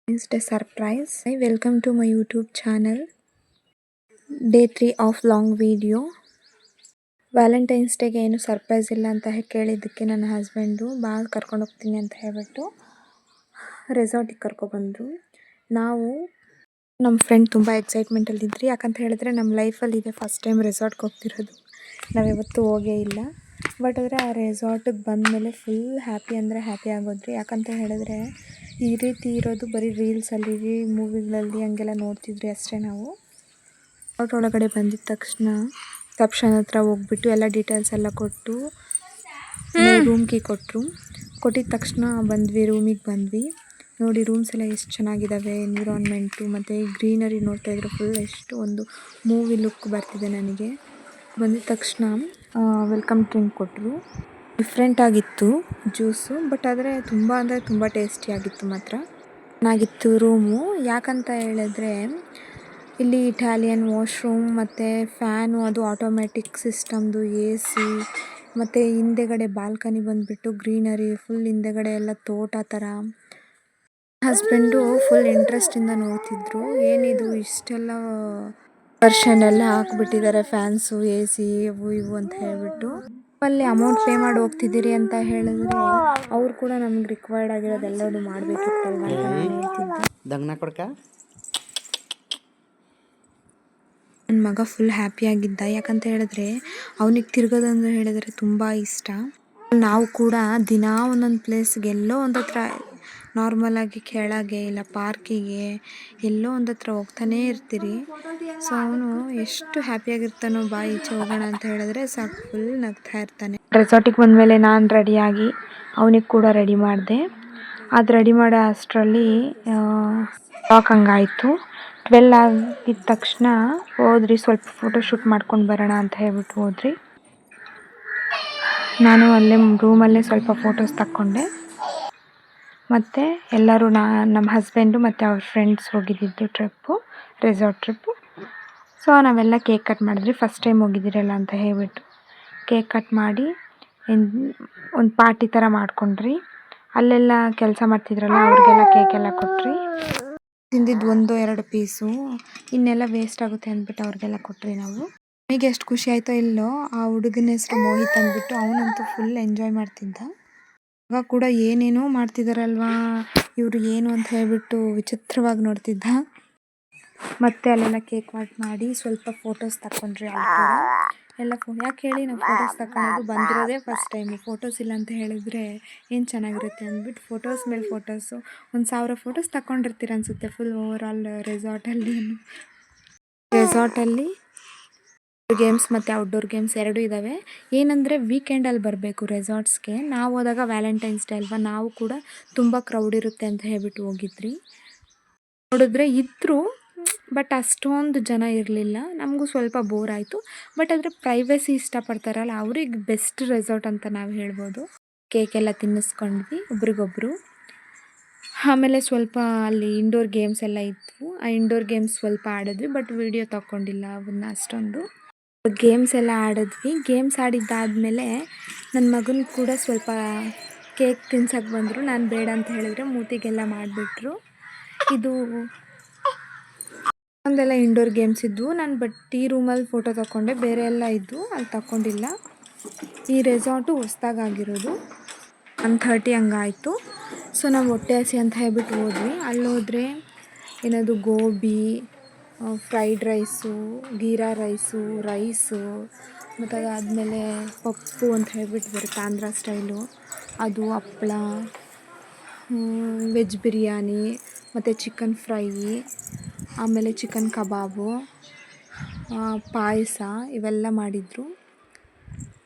It's a surprise. Hi, welcome to my YouTube channel. Day 3 of long video. Valentine's ಡೇಗೆ ಏನು surprise ಇಲ್ಲ ಅಂತ ಕೇಳಿದ್ದಕ್ಕೆ ನನ್ನ ಹಸ್ಬೆಂಡು ಕರ್ಕೊಂಡು ಹೋಗ್ತೀನಿ ಅಂತ ಹೇಳ್ಬಿಟ್ಟು ರೆಸಾರ್ಟಿಗೆ ಕರ್ಕೊಬಂದರು. ನಾವು ನಮ್ಮ ಫ್ರೆಂಡ್ ತುಂಬ ಎಕ್ಸೈಟ್ಮೆಂಟಲ್ಲಿದ್ರಿ. ಯಾಕಂತ ಹೇಳಿದ್ರೆ ನಮ್ಮ ಲೈಫಲ್ಲಿ ಇದೆ ಫಸ್ಟ್ ಟೈಮ್ ರೆಸಾರ್ಟ್ಗೆ ಹೋಗ್ತಿರೋದು. ನಾವು ಯಾವತ್ತೂ ಹೋಗೇ ಇಲ್ಲ. ಬಟ್ ಆದರೆ ಆ ರೆಸಾರ್ಟಿಗೆ ಬಂದಮೇಲೆ ಫುಲ್ ಹ್ಯಾಪಿ ಅಂದರೆ ಹ್ಯಾಪಿ ಆಗೋದ್ರಿ. ಯಾಕಂತ ಹೇಳಿದ್ರೆ ಈ ರೀತಿ ಇರೋದು ಬರೀ ರೀಲ್ಸಲ್ಲಿ ಮೂವಿಗಳಲ್ಲಿ ಹಂಗೆಲ್ಲ ನೋಡ್ತಿದ್ರಿ ಅಷ್ಟೇ ನಾವು. ರೆಸಾರ್ಟ್ ಒಳಗಡೆ ಬಂದಿದ್ದ ತಕ್ಷಣ ರಿಸೆಪ್ಷನ್ ಹತ್ರ ಹೋಗ್ಬಿಟ್ಟು ಎಲ್ಲ ಡೀಟೇಲ್ಸ್ ಎಲ್ಲ ಕೊಟ್ಟು ರೂಮ್ ಕೀ ಕೊಟ್ಟರು. ಕೊಟ್ಟಿದ್ದ ತಕ್ಷಣ ರೂಮಿಗೆ ಬಂದ್ವಿ. ನೋಡಿ ರೂಮ್ಸ್ ಎಲ್ಲ ಎಷ್ಟು ಚೆನ್ನಾಗಿದ್ದಾವೆ, ಎನ್ವಿರಾನ್ಮೆಂಟು ಮತ್ತು ಗ್ರೀನರಿ ನೋಡ್ತಾ ಇದ್ರೆ ಫುಲ್ ಎಷ್ಟು ಒಂದು ಮೂವಿ ಲುಕ್ ಬರ್ತಿದೆ ನನಗೆ. ಬಂದಿದ್ದ ತಕ್ಷಣ ವೆಲ್ಕಮ್ ಡ್ರಿಂಕ್ ಕೊಟ್ಟರು. ಡಿಫ್ರೆಂಟ್ ಆಗಿತ್ತು ಜ್ಯೂಸು, ಬಟ್ ಆದರೆ ತುಂಬ ಟೇಸ್ಟಿಯಾಗಿತ್ತು ಮಾತ್ರ. ಚೆನ್ನಾಗಿತ್ತು ರೂಮು. ಯಾಕಂತ ಹೇಳಿದ್ರೆ ಇಲ್ಲಿ ಇಟಾಲಿಯನ್ ವಾಶ್ರೂಮ್ ಮತ್ತು ಫ್ಯಾನು, ಅದು ಆಟೋಮ್ಯಾಟಿಕ್ ಸಿಸ್ಟಮ್ದು, AC ಮತ್ತು ಹಿಂದೆಗಡೆ ಬಾಲ್ಕನಿ ಬಂದುಬಿಟ್ಟು ಗ್ರೀನರಿ ಫುಲ್, ಹಿಂದೆಗಡೆ ಎಲ್ಲ ತೋಟ ಥರ. ಹಸ್ಬೆಂಡು ಫುಲ್ ಇಂಟ್ರೆಸ್ಟಿಂದ ನೋಡ್ತಿದ್ರು. ಏನಿದು ಇಷ್ಟೆಲ್ಲ ವರ್ಷನ್ ಎಲ್ಲ ಹಾಕ್ಬಿಟ್ಟಿದ್ದಾರೆ, ಫ್ಯಾನ್ಸು, AC ಇವು ಅಂತ ಹೇಳ್ಬಿಟ್ಟು. ಅಲ್ಲಿ ಅಮೌಂಟ್ ಪೇ ಮಾಡಿ ಹೋಗ್ತಿದ್ದೀರಿ ಅಂತ ಹೇಳಿದ್ರೆ ಅವ್ರು ಕೂಡ ನಮ್ಗೆ ರಿಕ್ವೈರ್ಡ್ ಆಗಿರೋದೆಲ್ಲದು ಮಾಡಬೇಕಿತ್ತಲ್ವ ಅಂತ ನಾನು ಹೇಳ್ತಿದ್ದೆ. ನನ್ನ ಮಗ ಫುಲ್ ಹ್ಯಾಪಿಯಾಗಿದ್ದ. ಯಾಕಂತ ಹೇಳಿದ್ರೆ ಅವನಿಗೆ ತಿರ್ಗೋದಂದ್ರೆ ಹೇಳಿದ್ರೆ ತುಂಬ ಇಷ್ಟ. ನಾವು ಕೂಡ ದಿನ ಒಂದೊಂದು ಪ್ಲೇಸ್ಗೆ ಎಲ್ಲೋ ಒಂದು ಹತ್ರ ನಾರ್ಮಲಾಗಿ ಕೆಳಗೆ ಇಲ್ಲ ಪಾರ್ಕಿಗೆ ಎಲ್ಲೋ ಒಂದು ಹತ್ರ ಹೋಗ್ತಾನೇ ಇರ್ತೀರಿ. ಸೊ ಅವನು ಎಷ್ಟು ಹ್ಯಾಪಿಯಾಗಿರ್ತಾನೋ, ಈಚೆ ಹೋಗೋಣ ಅಂತ ಹೇಳಿದ್ರೆ ಸಾಕು ಫುಲ್ ನಗ್ತಾ ಇರ್ತಾನೆ. ರೆಸಾರ್ಟಿಗೆ ಬಂದಮೇಲೆ ನಾನು ರೆಡಿಯಾಗಿ ಅವನಿಗೆ ಕೂಡ ರೆಡಿ ಮಾಡಿದೆ. ಅದು ರೆಡಿ ಮಾಡೋ ಅಷ್ಟರಲ್ಲಿ ಹಂಗಾಯಿತು. 12 ಆಗಿದ್ದ ತಕ್ಷಣ ಹೋದ್ರಿ, ಸ್ವಲ್ಪ ಫೋಟೋಶೂಟ್ ಮಾಡ್ಕೊಂಡು ಬರೋಣ ಅಂತ ಹೇಳ್ಬಿಟ್ಟು ಹೋದ್ರಿ. ನಾನು ಅಲ್ಲೇ ರೂಮಲ್ಲೇ ಸ್ವಲ್ಪ ಫೋಟೋಸ್ ತಕ್ಕೊಂಡೆ. ಮತ್ತು ಎಲ್ಲರೂ ನಮ್ಮ ಹಸ್ಬೆಂಡು ಮತ್ತು ಅವ್ರ ಫ್ರೆಂಡ್ಸ್ ಹೋಗಿದ್ದಿದ್ದು ರೆಸಾರ್ಟ್ ಟ್ರಿಪ್ಪು. ಸೊ ನಾವೆಲ್ಲ ಕೇಕ್ ಕಟ್ ಮಾಡಿದ್ರಿ. ಫಸ್ಟ್ ಟೈಮ್ ಹೋಗಿದ್ದೀರಲ್ಲ ಅಂತ ಹೇಳ್ಬಿಟ್ಟು ಕೇಕ್ ಕಟ್ ಮಾಡಿ ಒಂದು ಪಾರ್ಟಿ ಥರ ಮಾಡ್ಕೊಂಡ್ರಿ. ಅಲ್ಲೆಲ್ಲ ಕೆಲಸ ಮಾಡ್ತಿದ್ರಲ್ಲ ಅವ್ರಿಗೆಲ್ಲ ಕೇಕೆಲ್ಲ ಕೊಟ್ರಿ. ತಿಂದಿದ್ದು 1-2 ಪೀಸು, ಇನ್ನೆಲ್ಲ ವೇಸ್ಟ್ ಆಗುತ್ತೆ ಅಂದ್ಬಿಟ್ಟು ಅವ್ರಿಗೆಲ್ಲ ಕೊಟ್ರಿ ನಾವು. ನನಗೆ ಎಷ್ಟು ಖುಷಿ ಆಯಿತೋ ಇಲ್ಲೋ, ಆ ಹುಡುಗನ ಹೆಸರು ಮೋಹಿತ್ ಅಂದ್ಬಿಟ್ಟು ಅವನಂತೂ ಫುಲ್ ಎಂಜಾಯ್ ಮಾಡ್ತಿದ್ದ. ಆಗ ಕೂಡ ಏನೇನೋ ಮಾಡ್ತಿದ್ದಾರಲ್ವಾ ಇವರು ಏನು ಅಂತ ಹೇಳ್ಬಿಟ್ಟು ವಿಚಿತ್ರವಾಗಿ ನೋಡ್ತಿದ್ದ. ಮತ್ತು ಅಲ್ಲೆಲ್ಲ ಕೇಕ್ ಕಟ್ ಮಾಡಿ ಸ್ವಲ್ಪ ಫೋಟೋಸ್ ತಗೊಂಡ್ರಿ. ಎಲ್ಲ ಯಾಕೆ ಹೇಳಿ ನಾವು ಫೋಟೋಸ್ ತಗೊಳ್ಳೋದು ಬಂದಿರೋದೇ ಫಸ್ಟ್ ಟೈಮು. ಫೋಟೋಸ್ ಇಲ್ಲ ಅಂತ ಹೇಳಿದ್ರೆ ಏನು ಚೆನ್ನಾಗಿರುತ್ತೆ ಅಂದ್ಬಿಟ್ಟು ಫೋಟೋಸ್ ಮೇಲೆ ಫೋಟೋಸು 1000 ಫೋಟೋಸ್ ತಗೊಂಡಿರ್ತೀರ ಅನಿಸುತ್ತೆ ಫುಲ್ ಓವರಾಲ್ ರೆಸಾರ್ಟಲ್ಲಿ ಗೇಮ್ಸ್ ಮತ್ತು ಔಟ್ಡೋರ್ ಗೇಮ್ಸ್ 2 ಇದ್ದಾವೆ. ಏನಂದರೆ ವೀಕೆಂಡಲ್ಲಿ ಬರಬೇಕು ರೆಸಾರ್ಟ್ಸ್ಗೆ. ನಾವು ಹೋದಾಗ ವ್ಯಾಲೆಂಟೈನ್ಸ್ ಡೇ ಅಲ್ವಾ, ನಾವು ಕೂಡ ತುಂಬ ಕ್ರೌಡ್ ಇರುತ್ತೆ ಅಂತ ಹೇಳ್ಬಿಟ್ಟು ಹೋಗಿದ್ರಿ. ನೋಡಿದ್ರೆ ಇದ್ದರು, ಬಟ್ ಅಷ್ಟೊಂದು ಜನ ಇರಲಿಲ್ಲ. ನಮಗೂ ಸ್ವಲ್ಪ ಬೋರ್ ಆಯಿತು. ಬಟ್ ಆದರೆ ಪ್ರೈವಸಿ ಇಷ್ಟಪಡ್ತಾರಲ್ಲ ಅವ್ರಿಗೆ ಬೆಸ್ಟ್ ರೆಸಾರ್ಟ್ ಅಂತ ನಾವು ಹೇಳ್ಬೋದು. ಕೇಕೆಲ್ಲ ತಿನ್ನಿಸ್ಕೊಂಡ್ವಿ ಒಬ್ರಿಗೊಬ್ರು. ಆಮೇಲೆ ಸ್ವಲ್ಪ ಅಲ್ಲಿ ಇಂಡೋರ್ ಗೇಮ್ಸ್ ಎಲ್ಲ ಇತ್ತು. ಆ ಇಂಡೋರ್ ಗೇಮ್ಸ್ ಸ್ವಲ್ಪ ಆಡಿದ್ವಿ, ಬಟ್ ವಿಡಿಯೋ ತಗೊಂಡಿಲ್ಲ ಅವನ್ನ ಅಷ್ಟೊಂದು. ಗೇಮ್ಸ್ ಎಲ್ಲ ಆಡಿದ್ವಿ. ಗೇಮ್ಸ್ ಆಡಿದ್ದಾದಮೇಲೆ ನನ್ನ ಮಗನ ಕೂಡ ಸ್ವಲ್ಪ ಕೇಕ್ ತಿನ್ಸಕ್ಕೆ ಬಂದರು. ನಾನು ಬೇಡ ಅಂತ ಹೇಳಿದ್ರೆ ಮೂತಿಗೆಲ್ಲ ಮಾಡಿಬಿಟ್ರು. ಇದು ಒಂದೆಲ್ಲ ಇಂಡೋರ್ ಗೇಮ್ಸ್ ಇದ್ವು. ನಾನು ಈ ರೂಮಲ್ಲಿ ಫೋಟೋ ತಗೊಂಡೆ, ಬೇರೆ ಎಲ್ಲ ಇದ್ವು ಅಲ್ಲಿ ತಗೊಂಡಿಲ್ಲ. ಈ ರೆಸಾರ್ಟು ಹೊಸ್ದಾಗಿರೋದು 1:30 ಹಂಗಾಯಿತು. ಸೊ ನಾವು ಹೊಟ್ಟೆ ಹಸಿ ಅಂತ ಹೇಳ್ಬಿಟ್ಟು ಹೋದ್ವಿ. ಅಲ್ಲಿ ಹೋದರೆ ಏನದು ಗೋಬಿ, ಫ್ರೈಡ್ ರೈಸು, ಗೀರಾ ರೈಸು ಮತ್ತು ಅದಾದಮೇಲೆ ಪಪ್ಪು ಅಂತ ಹೇಳ್ಬಿಟ್ಟು ಬರುತ್ತೆ ಆಂಧ್ರ ಸ್ಟೈಲು, ಅದು ಹಪ್ಪಳ, ವೆಜ್ ಬಿರಿಯಾನಿ ಮತ್ತು ಚಿಕನ್ ಫ್ರೈ, ಆಮೇಲೆ ಚಿಕನ್ ಕಬಾಬು, ಪಾಯಸ ಇವೆಲ್ಲ ಮಾಡಿದರು.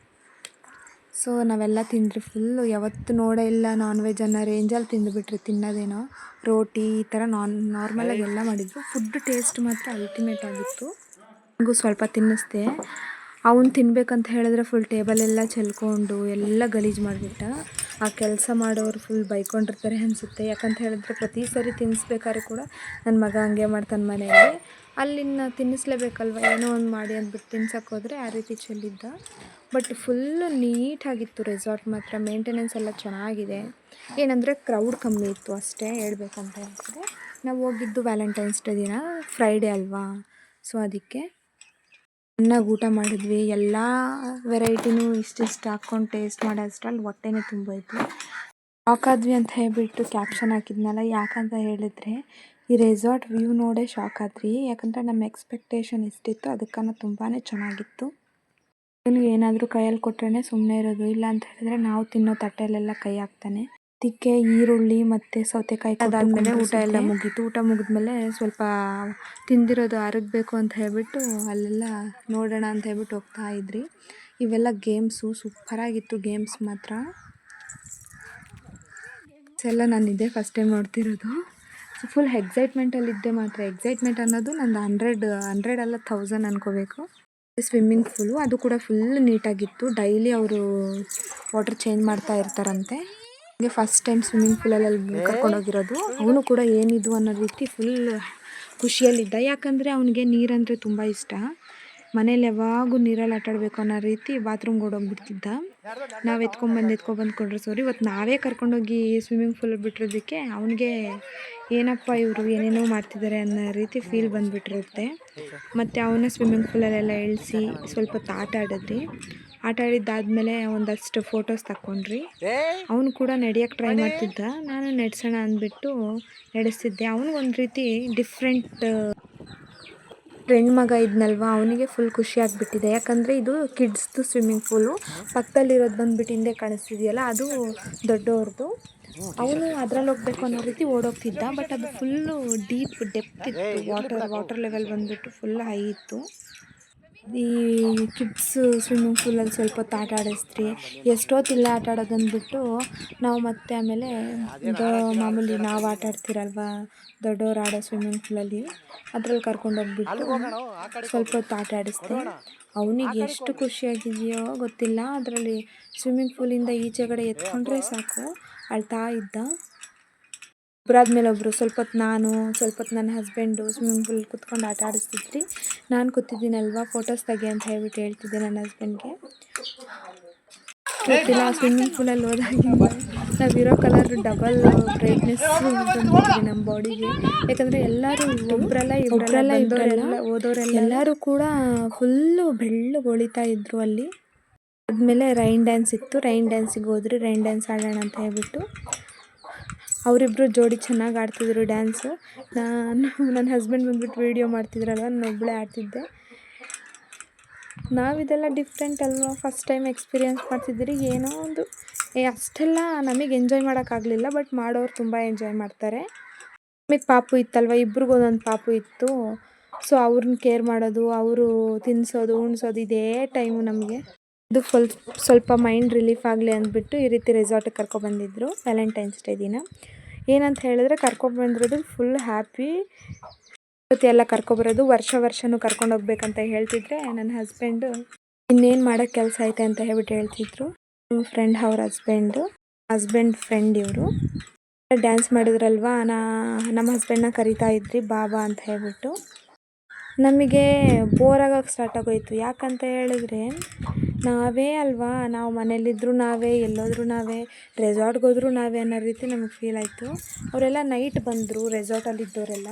ಸೊ ನಾವೆಲ್ಲ ತಿಂದ್ರಿ ಫುಲ್ಲು. ಯಾವತ್ತು ನೋಡೇ ಇಲ್ಲ ನಾನ್ ವೆಜ್ ಅನ್ನೋ ರೇಂಜಲ್ಲಿ ತಿಂದುಬಿಟ್ರಿ. ತಿನ್ನೋದೇನೋ ರೋಟಿ ಈ ಥರ ನಾರ್ಮಲಾಗಿ ಎಲ್ಲ ಮಾಡಿದ್ರು. ಫುಡ್ ಟೇಸ್ಟ್ ಮಾತ್ರ ಅಲ್ಟಿಮೇಟ್ ಆಗಿತ್ತು. ನನಗೂ ಸ್ವಲ್ಪ ತಿನ್ನಿಸ್ದೆ. ಅವನು ತಿನ್ಬೇಕಂತ ಹೇಳಿದ್ರೆ ಫುಲ್ ಟೇಬಲೆಲ್ಲ ಚೆಲ್ಕೊಂಡು ಎಲ್ಲ ಗಲೀಜು ಮಾಡಿಬಿಟ್ಟ. ಆ ಕೆಲಸ ಮಾಡೋರು ಫುಲ್ ಬೈಕೊಂಡಿರ್ತಾರೆ ಅನಿಸುತ್ತೆ. ಯಾಕಂತ ಹೇಳಿದ್ರೆ ಪ್ರತಿ ಸರಿ ತಿನ್ನಿಸ್ಬೇಕಾದ್ರೆ ಕೂಡ ನನ್ನ ಮಗ ಹಂಗೆ ಮಾಡ್ತಾನೆ ಮನೆಯಲ್ಲಿ. ಅಲ್ಲಿನ ತಿನ್ನಿಸ್ಲೇಬೇಕಲ್ವ, ಏನೋ ಒಂದು ಮಾಡಿ ಅಂದ್ಬಿಟ್ಟು ತಿನ್ಸಕ್ಕೆ ಹೋದರೆ ಆ ರೀತಿ ಚೆಲ್ಲಿದ್ದ. ಬಟ್ ಫುಲ್ಲು ನೀಟಾಗಿತ್ತು ರೆಸಾರ್ಟ್ ಮಾತ್ರ. ಮೇಂಟೆನೆನ್ಸ್ ಎಲ್ಲ ಚೆನ್ನಾಗಿದೆ. ಏನಂದರೆ ಕ್ರೌಡ್ ಕಮ್ಮಿ ಇತ್ತು ಅಷ್ಟೇ ಹೇಳ್ಬೇಕಂತ ಹೇಳಿದ್ರೆ. ನಾವು ಹೋಗಿದ್ದು ವ್ಯಾಲೆಂಟೈನ್ಸ್ ಡೇ ದಿನ, ಫ್ರೈಡೇ ಅಲ್ವಾ, ಸೊ ಅದಕ್ಕೆ ಚೆನ್ನಾಗಿ ಊಟ ಮಾಡಿದ್ವಿ. ಎಲ್ಲ ವೆರೈಟಿನೂ ಇಷ್ಟಿಷ್ಟು ಹಾಕ್ಕೊಂಡು ಟೇಸ್ಟ್ ಮಾಡೋಷ್ಟ್ರಲ್ಲಿ ಹೊಟ್ಟೆನೇ ತುಂಬೋಯ್ತು. ಶಾಕ್ ಆದ್ವಿ ಅಂತ ಹೇಳ್ಬಿಟ್ಟು ಕ್ಯಾಪ್ಷನ್ ಹಾಕಿದ್ನಲ್ಲ, ಯಾಕಂತ ಹೇಳಿದ್ರೆ ಈ ರೆಸಾರ್ಟ್ ವ್ಯೂ ನೋಡೇ ಶಾಕ್ ಆದ್ರಿ. ಯಾಕಂದರೆ ನಮ್ಮ ಎಕ್ಸ್ಪೆಕ್ಟೇಷನ್ ಎಷ್ಟಿತ್ತು ಅದಕ್ಕನ್ನ ತುಂಬಾ ಚೆನ್ನಾಗಿತ್ತು. ಏನಾದರೂ ಕೈಯಲ್ಲಿ ಕೊಟ್ರೇ ಸುಮ್ಮನೆ ಇರೋದು, ಇಲ್ಲ ಅಂತ ಹೇಳಿದ್ರೆ ನಾವು ತಿನ್ನೋ ತಟ್ಟೆಯಲ್ಲೆಲ್ಲ ಕೈ ಹಾಕ್ತಾನೆ. ಅದಕ್ಕೆ ಈರುಳ್ಳಿ ಮತ್ತು ಸೌತೆಕಾಯಿ ಅದಾದಮೇಲೆ ಊಟ ಎಲ್ಲ ಮುಗೀತು. ಊಟ ಮುಗಿದ್ಮೇಲೆ ಸ್ವಲ್ಪ ತಿಂದಿರೋದು ಅರಗಬೇಕು ಅಂತ ಹೇಳ್ಬಿಟ್ಟು ಅಲ್ಲೆಲ್ಲ ನೋಡೋಣ ಅಂತ ಹೇಳ್ಬಿಟ್ಟು ಹೋಗ್ತಾ ಇದ್ರಿ. ಇವೆಲ್ಲ ಗೇಮ್ಸು ಸೂಪರಾಗಿತ್ತು, ಗೇಮ್ಸ್ ಮಾತ್ರ ಎಲ್ಲ ನಾನು ಇದೇ ಫಸ್ಟ್ ಟೈಮ್ ನೋಡ್ತಿರೋದು. ಫುಲ್ ಎಕ್ಸೈಟ್ಮೆಂಟಲ್ಲಿದ್ದೆ ಮಾತ್ರ. ಎಕ್ಸೈಟ್ಮೆಂಟ್ ಅನ್ನೋದು ನಂದು 100 ಅಲ್ಲ 1000 ಅನ್ಕೋಬೇಕು. ಸ್ವಿಮ್ಮಿಂಗ್ ಪೂಲು ಅದು ಕೂಡ ಫುಲ್ ನೀಟಾಗಿತ್ತು. ಡೈಲಿ ಅವರು ವಾಟರ್ ಚೇಂಜ್ ಮಾಡ್ತಾ ಇರ್ತಾರಂತೆ. ಹಂಗೆ ಫಸ್ಟ್ ಟೈಮ್ ಸ್ವಿಮ್ಮಿಂಗ್ ಪೂಲಲ್ಲಿ ಕರ್ಕೊಂಡೋಗಿರೋದು. ಅವನು ಕೂಡ ಏನಿದು ಅನ್ನೋ ರೀತಿ ಫುಲ್ ಖುಷಿಯಲ್ಲಿದ್ದ. ಯಾಕಂದರೆ ಅವನಿಗೆ ನೀರಂದರೆ ತುಂಬ ಇಷ್ಟ. ಮನೇಲಿ ಯಾವಾಗೂ ನೀರಲ್ಲಿ ಆಟಾಡಬೇಕು ಅನ್ನೋ ರೀತಿ ಬಾತ್ರೂಮ್ಗೆ ಓಡೋಗ್ಬಿಡ್ತಿದ್ದ. ನಾವು ಎತ್ಕೊಂಡ್ಬಂದು ಕೊಡ್ರಿ ಸೋರಿ. ಇವತ್ತು ನಾವೇ ಕರ್ಕೊಂಡೋಗಿ ಸ್ವಿಮ್ಮಿಂಗ್ ಪೂಲ್ ಬಿಟ್ಟಿರೋದಕ್ಕೆ ಅವನಿಗೆ ಏನಪ್ಪ ಇವರು ಏನೇನೋ ಮಾಡ್ತಿದ್ದಾರೆ ಅನ್ನೋ ರೀತಿ ಫೀಲ್ ಬಂದುಬಿಟ್ಟಿರುತ್ತೆ. ಮತ್ತು ಅವನ ಸ್ವಿಮ್ಮಿಂಗ್ ಪೂಲಲ್ಲೆಲ್ಲ ಇಳಿಸಿ ಸ್ವಲ್ಪ ಹೊತ್ತು ಆಟ ಆಡಿದ್ರಿ. ಆಟ ಆಡಿದ್ದಾದಮೇಲೆ ಒಂದಷ್ಟು ಫೋಟೋಸ್ ತಕ್ಕೊಂಡ್ರಿ. ಅವನು ಕೂಡ ನಡೆಯೋಕ್ಕೆ ಟ್ರೈ ಮಾಡ್ತಿದ್ದ. ನಾನು ನಡೆಸೋಣ ಅಂದ್ಬಿಟ್ಟು ನಡೆಸ್ತಿದ್ದೆ. ಅವನಿಗೊಂದು ರೀತಿ ಡಿಫ್ರೆಂಟ್ ಫ್ರೆಂಡ್ ಮಗ ಇದ್ನಲ್ವ, ಅವನಿಗೆ ಫುಲ್ ಖುಷಿ ಆಗಿಬಿಟ್ಟಿದೆ. ಯಾಕಂದರೆ ಇದು ಕಿಡ್ಸ್ದು ಸ್ವಿಮ್ಮಿಂಗ್ ಪೂಲು. ಪಕ್ಕದಲ್ಲಿರೋದು ಬಂದುಬಿಟ್ಟು ಹಿಂದೆ ಕಾಣಿಸ್ತಿದೆಯಲ್ಲ, ಅದು ದೊಡ್ಡವ್ರದ್ದು. ಅವನು ಅದ್ರಲ್ಲಿ ಹೋಗ್ಬೇಕು ಅನ್ನೋ ರೀತಿ ಓಡೋಗ್ತಿದ್ದ. ಬಟ್ ಅದು ಫುಲ್ಲು ಡೆಪ್ತ್ ಇತ್ತು. ವಾಟರ್ ಲೆವೆಲ್ ಬಂದುಬಿಟ್ಟು ಫುಲ್ ಹೈ ಇತ್ತು. ಈ ಕಿಡ್ಸ್ ಸ್ವಿಮ್ಮಿಂಗ್ ಪೂಲಲ್ಲಿ ಸ್ವಲ್ಪ ಹೊತ್ತು ಆಟ ಆಡಿಸ್ತ್ರಿ. ಎಷ್ಟೊತ್ತಿಲ್ಲ ಆಟ ಆಡೋದು ಅಂದ್ಬಿಟ್ಟು ನಾವು ಮತ್ತೆ ಆಮೇಲೆ ಮಾಮೂಲಿ ನಾವು ಆಟ ಆಡ್ತಿರಲ್ವ ದೊಡ್ಡವ್ರು ಆಡೋ ಸ್ವಿಮ್ಮಿಂಗ್ ಪೂಲಲ್ಲಿ, ಅದ್ರಲ್ಲಿ ಕರ್ಕೊಂಡೋಗ್ಬಿಟ್ಟು ಸ್ವಲ್ಪ ಹೊತ್ತು ಆಟ ಆಡಿಸ್ದೆ. ಅವನಿಗೆ ಎಷ್ಟು ಖುಷಿಯಾಗಿದೆಯೋ ಗೊತ್ತಿಲ್ಲ. ಅದರಲ್ಲಿ ಸ್ವಿಮ್ಮಿಂಗ್ ಪೂಲಿಂದ ಈಚೆಗಡೆ ಎತ್ಕೊಂಡ್ರೆ ಸಾಕು ಅಳ್ತಾ ಇದ್ದ. ಒಬ್ಬರಾದ್ಮೇಲೆ ಒಬ್ಬರು ಸ್ವಲ್ಪ ಹೊತ್ತು ನಾನು, ಸ್ವಲ್ಪ ಹೊತ್ತು ನನ್ನ ಹಸ್ಬೆಂಡು ಸ್ವಿಮ್ಮಿಂಗ್ ಪೂಲ್ ಕುತ್ಕೊಂಡು ಆಟ ಆಡಿಸ್ತಿದ್ರಿ. ನಾನು ಕೂತಿದ್ದೀನಲ್ವ, ಫೋಟೋಸ್ ತೆಗಿ ಅಂತ ಹೇಳ್ಬಿಟ್ಟು ಹೇಳ್ತಿದ್ದೆ ನನ್ನ ಹಸ್ಬೆಂಡ್ಗೆ. ಗೊತ್ತಿಲ್ಲ, ಸ್ವಿಮ್ಮಿಂಗ್ ಪೂಲಲ್ಲಿ ಹೋದಾಗಿಂದ ನಾವಿರೋ ಕಲರ್ ಡಬಲ್ ಬ್ರೈಟ್ನೆಸ್ ಬಂದ್ಬಿಟ್ಟಿದೆ ನಮ್ಮ ಬಾಡಿಗೆ. ಯಾಕಂದರೆ ಎಲ್ಲರೂ ಒಬ್ಬರಲ್ಲ ಓದೋರೆಲ್ಲ ಎಲ್ಲರೂ ಕೂಡ ಫುಲ್ಲು ಬೆಳ್ಳಗೆ ಹೊಳಿತಾ ಇದ್ರು ಅಲ್ಲಿ. ಆದಮೇಲೆ ರೈನ್ ಡ್ಯಾನ್ಸ್ ಇತ್ತು. ರೈನ್ ಡ್ಯಾನ್ಸಿಗೆ ಹೋದ್ರಿ. ರೈನ್ ಡ್ಯಾನ್ಸ್ ಆಡೋಣ ಅಂತ ಹೇಳ್ಬಿಟ್ಟು ಅವರಿಬ್ಬರು ಜೋಡಿ ಚೆನ್ನಾಗಿ ಆಡ್ತಿದ್ರು ಡ್ಯಾನ್ಸು. ನನ್ನ ಹಸ್ಬೆಂಡ್ ಬಂದ್ಬಿಟ್ಟು ವೀಡಿಯೋ ಮಾಡ್ತಿದ್ರಲ್ವ, ನಾನು ಒಬ್ಬಳೇ ಆಡ್ತಿದ್ದೆ. ನಾವಿದೆಲ್ಲ ಡಿಫ್ರೆಂಟ್ ಅಲ್ವಾ, ಫಸ್ಟ್ ಟೈಮ್ ಎಕ್ಸ್ಪೀರಿಯೆನ್ಸ್ ಮಾಡ್ತಿದ್ದೀರಿ. ಏನೋ ಒಂದು ಅಷ್ಟೆಲ್ಲ ನಮಗೆ ಎಂಜಾಯ್ ಮಾಡೋಕ್ಕಾಗಲಿಲ್ಲ, ಬಟ್ ಮಾಡೋರು ತುಂಬ ಎಂಜಾಯ್ ಮಾಡ್ತಾರೆ. ನಮಗೆ ಪಾಪು ಇತ್ತಲ್ವ, ಇಬ್ರಿಗೂ ಒಂದೊಂದು ಪಾಪು ಇತ್ತು. ಸೊ ಅವ್ರನ್ನ ಕೇರ್ ಮಾಡೋದು, ಅವರು ತಿನ್ನಿಸೋದು ಉಣಿಸೋದು ಇದೇ ಟೈಮು ನಮಗೆ. ಇದು ಸ್ವಲ್ಪ ಮೈಂಡ್ ರಿಲೀಫ್ ಆಗಲಿ ಅಂದ್ಬಿಟ್ಟು ಈ ರೀತಿ ರೆಸಾರ್ಟಿಗೆ ಕರ್ಕೊಬಂದಿದ್ರು ವ್ಯಾಲೆಂಟೈನ್ಸ್ ಡೇ ದಿನ. ಏನಂತ ಹೇಳಿದ್ರೆ ಕರ್ಕೊಬಂದಿರೋದು ಫುಲ್ ಹ್ಯಾಪಿ. ಎಲ್ಲ ಕರ್ಕೊಬರೋದು ವರ್ಷನೂ ಕರ್ಕೊಂಡೋಗ್ಬೇಕಂತ ಹೇಳ್ತಿದ್ರೆ ನನ್ನ ಹಸ್ಬೆಂಡು ಇನ್ನೇನು ಮಾಡೋಕ್ಕೆ ಕೆಲಸ ಐತೆ ಅಂತ ಹೇಳ್ಬಿಟ್ಟು ಹೇಳ್ತಿದ್ರು. ಫ್ರೆಂಡ್ ಅವ್ರ ಹಸ್ಬೆಂಡ್ ಫ್ರೆಂಡ್ ಇವರು ಡ್ಯಾನ್ಸ್ ಮಾಡಿದ್ರಲ್ವ, ನಮ್ಮ ಹಸ್ಬೆಂಡ್ನ ಕರಿತಾ ಇದ್ರಿ ಬಾಬಾ ಅಂತ ಹೇಳ್ಬಿಟ್ಟು. ನಮಗೆ ಬೋರ್ ಆಗೋಕ್ಕೆ ಸ್ಟಾರ್ಟ್ ಆಗೋಯ್ತು. ಯಾಕಂತ ಹೇಳಿದ್ರೆ ನಾವೇ ಅಲ್ವಾ, ನಾವು ಮನೇಲಿದ್ದರೂ ನಾವೇ, ಎಲ್ಲೋದ್ರೂ ನಾವೇ, ರೆಸಾರ್ಟ್ಗೆ ಹೋದ್ರೂ ನಾವೇ ಅನ್ನೋ ರೀತಿ ನಮಗೆ ಫೀಲ್ ಆಯಿತು. ಅವರೆಲ್ಲ ನೈಟ್ ಬಂದರು, ರೆಸಾರ್ಟಲ್ಲಿದ್ದವರೆಲ್ಲ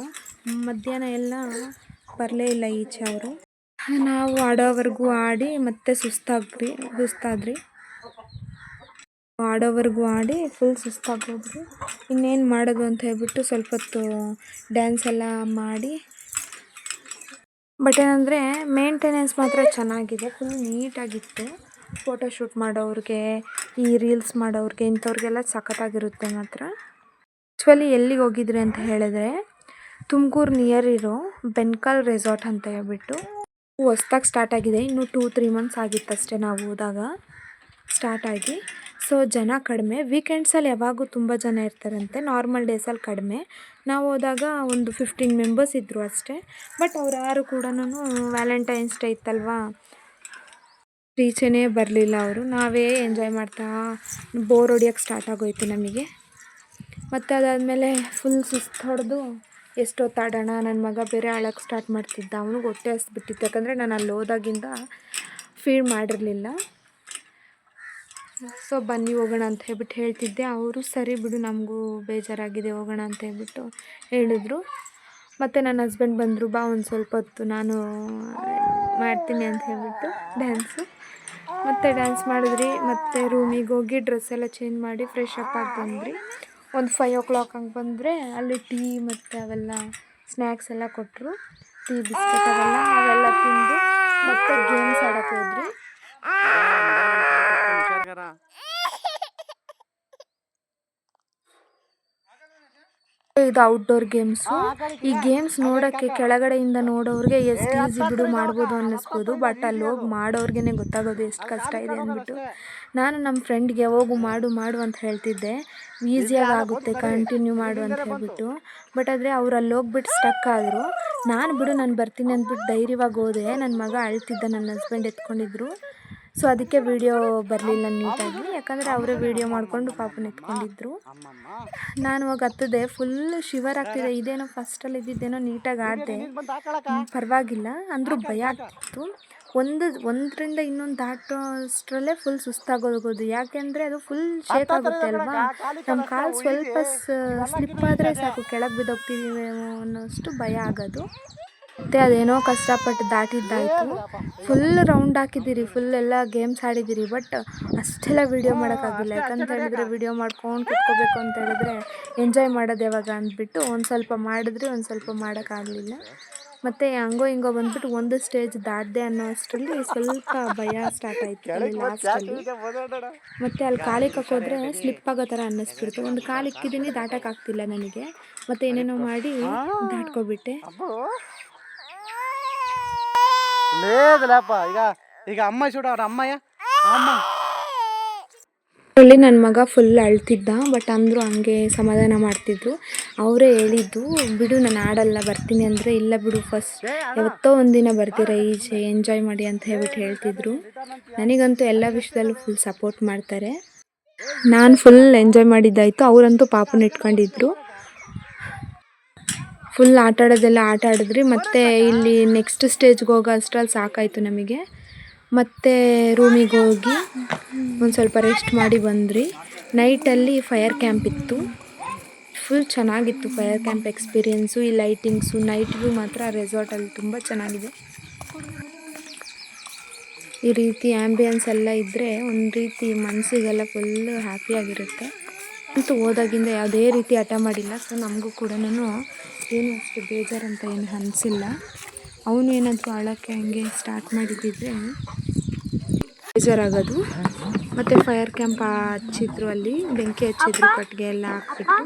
ಮಧ್ಯಾಹ್ನ ಎಲ್ಲ ಬರಲೇ ಇಲ್ಲ ಈಚೆ ಅವರು. ನಾವು ಆಡೋವರೆಗೂ ಆಡಿ ಮತ್ತೆ ಸುಸ್ತಾದ್ರಿ. ಆಡೋವರೆಗೂ ಆಡಿ ಫುಲ್ ಸುಸ್ತಾಗೋದ್ರಿ. ಇನ್ನೇನು ಮಾಡೋದು ಅಂತ ಹೇಳ್ಬಿಟ್ಟು ಸ್ವಲ್ಪ ಹೊತ್ತು ಡ್ಯಾನ್ಸ್ ಎಲ್ಲ ಮಾಡಿ. ಬಟ್ ಏನಂದರೆ ಮೇಂಟೆನೆನ್ಸ್ ಮಾತ್ರ ಚೆನ್ನಾಗಿದೆ, ಫುಲ್ ನೀಟಾಗಿತ್ತು. ಫೋಟೋಶೂಟ್ ಮಾಡೋರಿಗೆ, ಈ ರೀಲ್ಸ್ ಮಾಡೋರಿಗೆ, ಇಂಥವ್ರಿಗೆಲ್ಲ ಸಖತ್ತಾಗಿರುತ್ತೆ ಮಾತ್ರ. ಆ್ಯಕ್ಚುಲಿ ಎಲ್ಲಿಗೆ ಹೋಗಿದ್ರಿ ಅಂತ ಹೇಳಿದ್ರೆ ತುಮಕೂರು ನಿಯರ್ ಇರೋ ಬೆನ್ಕಲ್ ರೆಸಾರ್ಟ್ ಅಂತ ಹೇಳ್ಬಿಟ್ಟು ಹೊಸ್ದಾಗಿ ಸ್ಟಾರ್ಟ್ ಆಗಿದೆ. ಇನ್ನೂ 2-3 ಮಂತ್ಸ್ ಆಗಿತ್ತಷ್ಟೇ ನಾವು ಹೋದಾಗ ಸ್ಟಾರ್ಟ್ ಆಗಿ. ಸೊ ಜನ ಕಡಿಮೆ. ವೀಕೆಂಡ್ಸಲ್ಲಿ ಯಾವಾಗೂ ತುಂಬ ಜನ ಇರ್ತಾರಂತೆ, ನಾರ್ಮಲ್ ಡೇಸಲ್ಲಿ ಕಡಿಮೆ. ನಾವು ಹೋದಾಗ ಒಂದು 15 ಮೆಂಬರ್ಸ್ ಇದ್ದರು ಅಷ್ಟೇ. ಬಟ್ ಅವ್ರು ಯಾರು ಕೂಡ ವ್ಯಾಲೆಂಟೈನ್ಸ್ ಡೇ ಇತ್ತಲ್ವಾ, ಈಚೆನೇ ಬರಲಿಲ್ಲ ಅವರು. ನಾವೇ ಎಂಜಾಯ್ ಮಾಡ್ತಾ ಬೋರ್ ಹೊಡಿಯೋಕ್ಕೆ ಸ್ಟಾರ್ಟ್ ಆಗೋಯ್ತು ನಮಗೆ. ಮತ್ತು ಅದಾದಮೇಲೆ ಫುಲ್ ಸುಸ್ತು ಹೊಡೆದು ಎಷ್ಟೊತ್ತಾಡೋಣ. ನನ್ನ ಮಗ ಬೇರೆ ಅಳೋಕ್ಕೆ ಸ್ಟಾರ್ಟ್ ಮಾಡ್ತಿದ್ದ. ಅವನಿಗೆ ಹೊಟ್ಟೆ ಹಸ್ಬಿಟ್ಟಿತ್ತು. ಯಾಕಂದರೆ ನಾನು ಅಲ್ಲಿ ಹೋದಾಗಿಂದ ಫೀಡ್ ಮಾಡಿರಲಿಲ್ಲ. ಸೊ ಬನ್ನಿ ಹೋಗೋಣ ಅಂತ ಹೇಳ್ಬಿಟ್ಟು ಹೇಳ್ತಿದ್ದೆ. ಅವರು ಸರಿ ಬಿಡು ನಮಗೂ ಬೇಜಾರಾಗಿದೆ ಹೋಗೋಣ ಅಂತ ಹೇಳ್ಬಿಟ್ಟು ಹೇಳಿದ್ರು. ಮತ್ತು ನನ್ನ ಹಸ್ಬೆಂಡ್ ಬಂದರು, ಬಾ ಒಂದು ಸ್ವಲ್ಪ ಹೊತ್ತು ನಾನು ಮಾಡ್ತೀನಿ ಅಂತ ಹೇಳ್ಬಿಟ್ಟು ಡ್ಯಾನ್ಸು. ಮತ್ತು ಡ್ಯಾನ್ಸ್ ಮಾಡಿದ್ರಿ. ಮತ್ತು ರೂಮಿಗೆ ಹೋಗಿ ಡ್ರೆಸ್ ಎಲ್ಲ ಚೇಂಜ್ ಮಾಡಿ ಫ್ರೆಶ್ ಅಪ್ ಆಗಿ ಬಂದ್ರಿ. ಒಂದು 5 o'clock ಹಂಗೆ ಬಂದರೆ ಅಲ್ಲಿ ಟೀ ಮತ್ತು ಅವೆಲ್ಲ ಸ್ನ್ಯಾಕ್ಸ್ ಎಲ್ಲ ಕೊಟ್ಟರು. ಟೀ ಬಿಸ್ಕೆಟ್ ಅವೆಲ್ಲ ತಿಂದು ಮತ್ತು ಗೇಮ್ಸ್ ಆಡೋಕ್ಕೆ ಹೋದ್ರಿ. ಇದು ಔಟ್ಡೋರ್ ಗೇಮ್ಸು. ಈ ಗೇಮ್ಸ್ ನೋಡೋಕ್ಕೆ ಕೆಳಗಡೆಯಿಂದ ನೋಡೋರಿಗೆ ಎಷ್ಟು ಈಸಿ ಬಿಡು ಮಾಡ್ಬೋದು ಅನ್ನಿಸ್ಬೋದು, ಬಟ್ ಅಲ್ಲಿ ಹೋಗಿ ಮಾಡೋರ್ಗೆ ಗೊತ್ತಾಗೋದು ಎಷ್ಟು ಕಷ್ಟ ಇದೆ ಅಂದ್ಬಿಟ್ಟು. ನಾನು ನಮ್ಮ ಫ್ರೆಂಡ್ಗೆ ಹೋಗು ಮಾಡು ಅಂತ ಹೇಳ್ತಿದ್ದೆ, ಈಸಿಯಾಗಿ ಆಗುತ್ತೆ ಕಂಟಿನ್ಯೂ ಮಾಡು ಅಂತ ಹೇಳ್ಬಿಟ್ಟು. ಬಟ್ ಆದರೆ ಅವ್ರು ಅಲ್ಲಿ ಹೋಗ್ಬಿಟ್ಟು ಸ್ಟಕ್ ಆದರು. ನಾನು ಬರ್ತೀನಿ ಅಂದ್ಬಿಟ್ಟು ಧೈರ್ಯವಾಗಿ ಹೋದೆ. ನನ್ನ ಮಗ ಅಳ್ತಿದ್ದ, ನನ್ನ ಹಸ್ಬೆಂಡ್ ಎತ್ಕೊಂಡಿದ್ರು. ಸೊ ಅದಕ್ಕೆ ವಿಡಿಯೋ ಬರಲಿಲ್ಲ ನೀಟಾಗಿ, ಯಾಕಂದರೆ ಅವರೇ ವಿಡಿಯೋ ಮಾಡಿಕೊಂಡು ಪಾಪನ ಎತ್ಕೊಂಡಿದ್ರು. ನಾನು ಹೋಗಿ ಹತ್ತಿದೆ, ಫುಲ್ ಶಿವರ್ ಆಗ್ತಿದೆ. ಇದೇನೋ ಫಸ್ಟಲ್ಲಿ ಇದ್ದಿದ್ದೇನೋ ನೀಟಾಗಿ ಆಡಿದೆ, ಪರವಾಗಿಲ್ಲ. ಅಂದರೂ ಭಯ ಆಗ್ತಿತ್ತು. ಒಂದರಿಂದ ಇನ್ನೊಂದು ದಾಟೋಷ್ಟರಲ್ಲೇ ಫುಲ್ ಸುಸ್ತಾಗೋಗೋದು. ಯಾಕೆಂದರೆ ಅದು ಫುಲ್ ಶೇಕ್ ಆಗುತ್ತೆ ಅಲ್ವಾ. ನಮ್ಮ ಕಾಲು ಸ್ವಲ್ಪ ಸ್ಲಿಪ್ ಆದರೆ ಸಾಕು, ಕೆಳಗೆ ಬಿದ್ದೋಗ್ತಿದ್ದೀವೇಮೋ ಅನ್ನೋಷ್ಟು ಭಯ ಆಗೋದು. ಮತ್ತು ಅದೇನೋ ಕಷ್ಟಪಟ್ಟು ದಾಟಿದ್ದಾಯಿತು. ಫುಲ್ ರೌಂಡ್ ಹಾಕಿದ್ದೀರಿ, ಫುಲ್ ಎಲ್ಲ ಗೇಮ್ಸ್ ಆಡಿದ್ದೀರಿ. ಬಟ್ ಅಷ್ಟೆಲ್ಲ ವೀಡಿಯೋ ಮಾಡೋಕ್ಕಾಗಿಲ್ಲ. ಯಾಕಂತ ಹೇಳಿದ್ರೆ ವೀಡಿಯೋ ಮಾಡ್ಕೊಂಡು ಕುತ್ಕೋಬೇಕು ಅಂತ ಹೇಳಿದ್ರೆ ಎಂಜಾಯ್ ಮಾಡೋದು ಯಾವಾಗ ಅಂದ್ಬಿಟ್ಟು ಒಂದು ಸ್ವಲ್ಪ ಮಾಡಿದ್ರಿ, ಒಂದು ಸ್ವಲ್ಪ ಮಾಡೋಕ್ಕಾಗಲಿಲ್ಲ. ಮತ್ತು ಹಂಗೋ ಹಿಂಗೋ ಬಂದ್ಬಿಟ್ಟು ಒಂದು ಸ್ಟೇಜ್ ದಾಟಿದೆ ಅನ್ನೋ ಅಷ್ಟರಲ್ಲಿ ಸ್ವಲ್ಪ ಭಯ ಸ್ಟಾರ್ಟ್ ಆಯಿತು ಅಲ್ಲಿ ಲಾಸ್ಟಲ್ಲಿ. ಮತ್ತು ಅಲ್ಲಿ ಕಾಲಿಕ್ಕಕ್ಕೆ ಹೋದರೆ ಸ್ಲಿಪ್ ಆಗೋ ಥರ ಅನ್ನಿಸ್ಬಿಡ್ತು. ಒಂದು ಕಾಲು ಇಕ್ಕಿದ್ದೀನಿ, ದಾಟೋಕ್ಕಾಗ್ತಿಲ್ಲ ನನಗೆ. ಮತ್ತು ಏನೇನೋ ಮಾಡಿ ದಾಟ್ಕೊಬಿಟ್ಟೆ. ಅಲ್ಲಿ ನನ್ನ ಮಗ ಫುಲ್ ಅಳ್ತಿದ್ದ. ಬಟ್ ಅಂದರು ಹಂಗೆ ಸಮಾಧಾನ ಮಾಡ್ತಿದ್ರು. ಅವರೇ ಹೇಳಿದ್ದು, ಬಿಡು ನಾನು ಆಡಲ್ಲ, ಬರ್ತೀನಿ ಅಂದರೆ, ಇಲ್ಲ ಬಿಡು ಫಸ್ಟ್ ಯಾವತ್ತೋ ಒಂದಿನ ಬರ್ತೀರ ಈಚೆ, ಎಂಜಾಯ್ ಮಾಡಿ ಅಂತ ಹೇಳ್ಬಿಟ್ಟು ಹೇಳ್ತಿದ್ರು. ನನಗಂತೂ ಎಲ್ಲ ವಿಷಯದಲ್ಲೂ ಫುಲ್ ಸಪೋರ್ಟ್ ಮಾಡ್ತಾರೆ. ನಾನು ಫುಲ್ ಎಂಜಾಯ್ ಮಾಡಿದ್ದಾಯಿತು. ಅವರಂತೂ ಪಾಪನ ಇಟ್ಕೊಂಡಿದ್ರು. ಫುಲ್ ಆಟ ಆಡಿದ್ರಿ. ಮತ್ತು ಇಲ್ಲಿ ನೆಕ್ಸ್ಟ್ ಸ್ಟೇಜ್ಗೆ ಹೋಗೋ ಅಷ್ಟರಲ್ಲಿ ಸಾಕಾಯಿತು ನಮಗೆ. ಮತ್ತು ರೂಮಿಗೆ ಹೋಗಿ ಒಂದು ಸ್ವಲ್ಪ ರೆಸ್ಟ್ ಮಾಡಿ ಬಂದ್ರಿ. ನೈಟಲ್ಲಿ ಫೈರ್ ಕ್ಯಾಂಪ್ ಇತ್ತು. ಫುಲ್ ಚೆನ್ನಾಗಿತ್ತು ಫೈರ್ ಕ್ಯಾಂಪ್ ಎಕ್ಸ್ಪೀರಿಯೆನ್ಸು. ಈ ಲೈಟಿಂಗ್ಸು, ನೈಟ್ ವ್ಯೂ ಮಾತ್ರ ರೆಸಾರ್ಟಲ್ಲಿ ತುಂಬ ಚೆನ್ನಾಗಿದೆ. ಈ ರೀತಿ ಆ್ಯಂಬಿಯನ್ಸ್ ಎಲ್ಲ ಇದ್ದರೆ ಒಂದು ರೀತಿ ಮನಸ್ಸಿಗೆಲ್ಲ ಫುಲ್ಲು ಹ್ಯಾಪಿಯಾಗಿರುತ್ತೆ. ಅಂತೂ ಹೋದಾಗಿಂದ ಯಾವುದೇ ರೀತಿ ಹಠ ಮಾಡಿಲ್ಲ. ಸೊ ನಮಗೂ ಕೂಡ ಏನು ಅಷ್ಟು ಬೇಜಾರಂತ ಏನು ಅನಿಸಿಲ್ಲ. ಅವನು ಏನಾದರೂ ಅಳೋಕ್ಕೆ ಹಂಗೆ ಸ್ಟಾರ್ಟ್ ಮಾಡಿದ್ದಿದ್ರೆ ಬೇಜಾರಾಗೋದು. ಮತ್ತು ಫೈರ್ ಕ್ಯಾಂಪ್ ಹಚ್ಚಿದ್ರು, ಅಲ್ಲಿ ಬೆಂಕಿ ಹಚ್ಚಿದ್ರು, ಕಟ್ಟಿಗೆ ಎಲ್ಲ ಹಾಕ್ಬಿಟ್ಟು.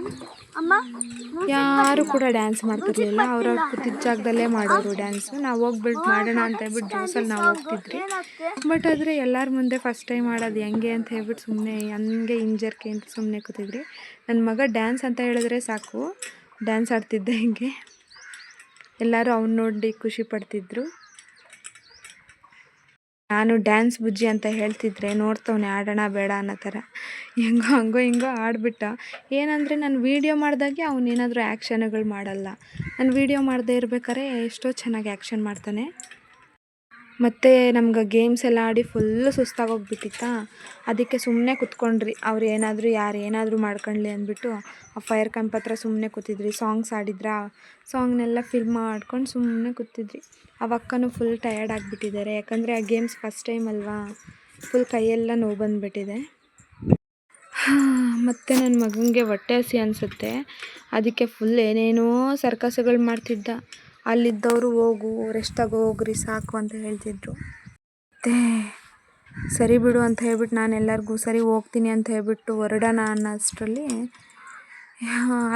ಯಾರು ಕೂಡ ಡ್ಯಾನ್ಸ್ ಮಾಡ್ತಿರ್ಲಿಲ್ಲ, ಅವ್ರವ್ರು ಕೂತಿದ್ದ ಜಾಗದಲ್ಲೇ ಮಾಡೋರು ಡ್ಯಾನ್ಸು. ನಾವು ಹೋಗ್ಬಿಟ್ಟು ಮಾಡೋಣ ಅಂತ ಹೇಳ್ಬಿಟ್ಟು ಜೋಸಲ್ಲಿ ನಾವು ಹೋಗ್ತಿದ್ರಿ. ಬಟ್ ಆದರೆ ಎಲ್ಲರ ಮುಂದೆ ಫಸ್ಟ್ ಟೈಮ್ ಮಾಡೋದು ಹೆಂಗೆ ಅಂತ ಹೇಳ್ಬಿಟ್ಟು ಸುಮ್ಮನೆ ಹಂಗೆ ಹಿಂಜರ್ಕೆ ಅಂತ ಸುಮ್ಮನೆ ಕೂತಿದ್ರಿ. ನನ್ನ ಮಗ ಡ್ಯಾನ್ಸ್ ಅಂತ ಹೇಳಿದ್ರೆ ಸಾಕು, ಡ್ಯಾನ್ಸ್ ಆಡ್ತಿದ್ದೆ ಹಿಂಗೆ. ಎಲ್ಲರೂ ಅವ್ನು ನೋಡಿ ಖುಷಿ ಪಡ್ತಿದ್ರು. ನಾನು ಡ್ಯಾನ್ಸ್ ಬುಜ್ಜಿ ಅಂತ ಹೇಳ್ತಿದ್ರೆ ನೋಡ್ತವನೆ ಆಡೋಣ ಬೇಡ ಅನ್ನೋ ಥರ. ಹಂಗೋ ಹಿಂಗೋ ಆಡಿಬಿಟ್ಟ. ಏನಂದರೆ ನಾನು ವೀಡಿಯೋ ಮಾಡಿದಾಗೆ ಅವನೇನಾದರೂ ಆ್ಯಕ್ಷನ್ಗಳು ಮಾಡಲ್ಲ. ನಾನು ವೀಡಿಯೋ ಮಾಡದೇ ಇರ್ಬೇಕಾದ್ರೆ ಎಷ್ಟೋ ಚೆನ್ನಾಗಿ ಆ್ಯಕ್ಷನ್ ಮಾಡ್ತಾನೆ. ಮತ್ತು ನಮ್ಗೆ ಗೇಮ್ಸ್ ಎಲ್ಲ ಆಡಿ ಫುಲ್ಲು ಸುಸ್ತಾಗೋಗ್ಬಿಟ್ಟಿತ್ತಾ, ಅದಕ್ಕೆ ಸುಮ್ಮನೆ ಕುತ್ಕೊಂಡ್ರಿ. ಅವ್ರು ಯಾರು ಏನಾದರೂ ಮಾಡ್ಕೊಳ್ಳಿ ಅಂದ್ಬಿಟ್ಟು ಆ ಫೈರ್ ಕ್ಯಾಂಪ್ ಹತ್ರ ಸುಮ್ಮನೆ ಕೂತಿದ್ರಿ. ಸಾಂಗ್ಸ್ ಆಡಿದ್ರ, ಸಾಂಗ್ನೆಲ್ಲ ಫಿಲ್ಮ್ ಮಾಡ್ಕೊಂಡು ಸುಮ್ಮನೆ ಕೂತಿದ್ರಿ. ಆ ಅಕ್ಕನೂ ಫುಲ್ ಟಯರ್ಡ್ ಆಗಿಬಿಟ್ಟಿದ್ದಾರೆ, ಯಾಕಂದರೆ ಆ ಗೇಮ್ಸ್ ಫಸ್ಟ್ ಟೈಮ್ ಅಲ್ವಾ, ಫುಲ್ ಕೈಯೆಲ್ಲ ನೋವು ಬಂದುಬಿಟ್ಟಿದೆ. ಮತ್ತು ನನ್ನ ಮಗನಿಗೆ ಹೊಟ್ಟೆ ಹಸಿ ಅನಿಸುತ್ತೆ, ಅದಕ್ಕೆ ಫುಲ್ ಏನೇನೋ ಸರ್ಕಸ್ಗಳು ಮಾಡ್ತಿದ್ದ. ಅಲ್ಲಿದ್ದವರು ಹೋಗು ರೆಸ್ಟ್ ಹೋಗ್ರಿ ಸಾಕು ಅಂತ ಹೇಳ್ತಿದ್ರು. ಮತ್ತು ಸರಿ ಬಿಡು ಅಂತ ಹೇಳ್ಬಿಟ್ಟು ನಾನು ಎಲ್ಲರಿಗೂ ಸರಿ ಹೋಗ್ತೀನಿ ಅಂತ ಹೇಳ್ಬಿಟ್ಟು ಹೊರಡೋಣ ಅನ್ನೋ ಅಷ್ಟರಲ್ಲಿ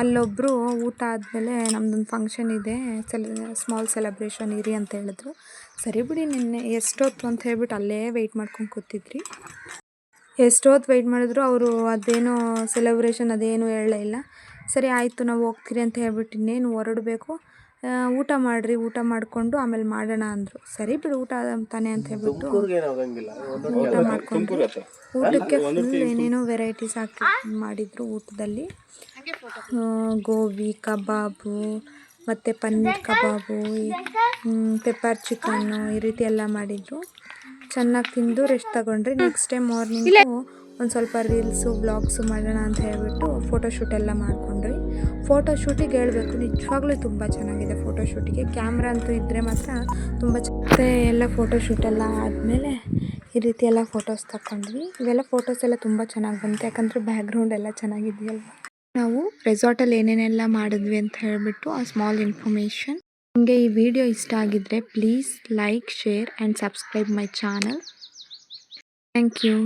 ಅಲ್ಲೊಬ್ಬರು ಊಟ ಆದಮೇಲೆ ನಮ್ಮದೊಂದು ಫಂಕ್ಷನ್ ಇದೆ, ಸ್ಮಾಲ್ ಸೆಲೆಬ್ರೇಷನ್ ಇರಿ ಅಂತ ಹೇಳಿದ್ರು. ಸರಿ ಬಿಡಿ ನಿನ್ನೆ ಎಷ್ಟೊತ್ತು ಅಂತ ಹೇಳ್ಬಿಟ್ಟು ಅಲ್ಲೇ ವೆಯ್ಟ್ ಮಾಡ್ಕೊಂಡು ಕೂತಿದ್ರಿ. ಎಷ್ಟೊತ್ತು ವೆಯ್ಟ್ ಮಾಡಿದ್ರು ಅವರು ಅದೇನೋ ಸೆಲೆಬ್ರೇಷನ್ ಅದೇನೂ ಹೇಳಲೇ ಇಲ್ಲ. ಸರಿ ಆಯಿತು ನಾವು ಹೋಗ್ತೀರಿ ಅಂತ ಹೇಳ್ಬಿಟ್ಟು ಇನ್ನೇನು ಹೊರಡಬೇಕು. ಊಟ ಮಾಡಿರಿ, ಊಟ ಮಾಡಿಕೊಂಡು ಆಮೇಲೆ ಮಾಡೋಣ ಅಂದರು. ಸರಿ ಬಿಡು ಊಟ ತಾನೆ ಅಂತ ಹೇಳ್ಬಿಟ್ಟು ಊಟ ಮಾಡ್ಕೊಂಡು, ಊಟಕ್ಕೆ ಫುಲ್ ಏನೇನೋ ವೆರೈಟೀಸ್ ಹಾಕಿ ಮಾಡಿದರು ಊಟದಲ್ಲಿ. ಗೋಬಿ ಕಬಾಬು ಮತ್ತು ಪನ್ನೀರ್ ಕಬಾಬು, ಪೆಪ್ಪರ್ ಚಿಕನ್ನು, ಈ ರೀತಿ ಎಲ್ಲ ಮಾಡಿದರು. ಚೆನ್ನಾಗಿ ತಿಂದು ರೆಸ್ಟ್ ತಗೊಂಡ್ರಿ. ನೆಕ್ಸ್ಟ್ ಡೇ ಮಾರ್ನಿಂಗು ಒಂದು ಸ್ವಲ್ಪ ರೀಲ್ಸು ವ್ಲಾಗ್ಸು ಮಾಡೋಣ ಅಂತ ಹೇಳ್ಬಿಟ್ಟು ಫೋಟೋಶೂಟ್ ಎಲ್ಲ ಮಾಡ್ಕೊಂಡ್ರಿ. ಫೋಟೋಶೂಟಿಗೆ ಹೇಳಬೇಕು, ನಿಜವಾಗ್ಲೂ ತುಂಬ ಚೆನ್ನಾಗಿದೆ. ಫೋಟೋಶೂಟಿಗೆ ಕ್ಯಾಮ್ರಾ ಅಂತೂ ಇದ್ದರೆ ಮಾತ್ರ ತುಂಬ ಮತ್ತೆ ಎಲ್ಲ ಫೋಟೋಶೂಟೆಲ್ಲ ಆದಮೇಲೆ ಈ ರೀತಿ ಎಲ್ಲ ಫೋಟೋಸ್ ತಗೊಂಡ್ವಿ. ಇವೆಲ್ಲ ಫೋಟೋಸ್ ಎಲ್ಲ ತುಂಬ ಚೆನ್ನಾಗಿ ಬಂತು, ಯಾಕಂದರೆ ಬ್ಯಾಕ್ಗ್ರೌಂಡ್ ಎಲ್ಲ ಚೆನ್ನಾಗಿದೆಯಲ್ವ. ನಾವು ರೆಸಾರ್ಟಲ್ಲಿ ಏನೇನೆಲ್ಲ ಮಾಡಿದ್ವಿ ಅಂತ ಹೇಳಿಬಿಟ್ಟು ಆ ಸ್ಮಾಲ್ ಇನ್ಫಾರ್ಮೇಷನ್. ನಿಮಗೆ ಈ ವಿಡಿಯೋ ಇಷ್ಟ ಆಗಿದ್ದರೆ please like, share and subscribe my channel. Thank you.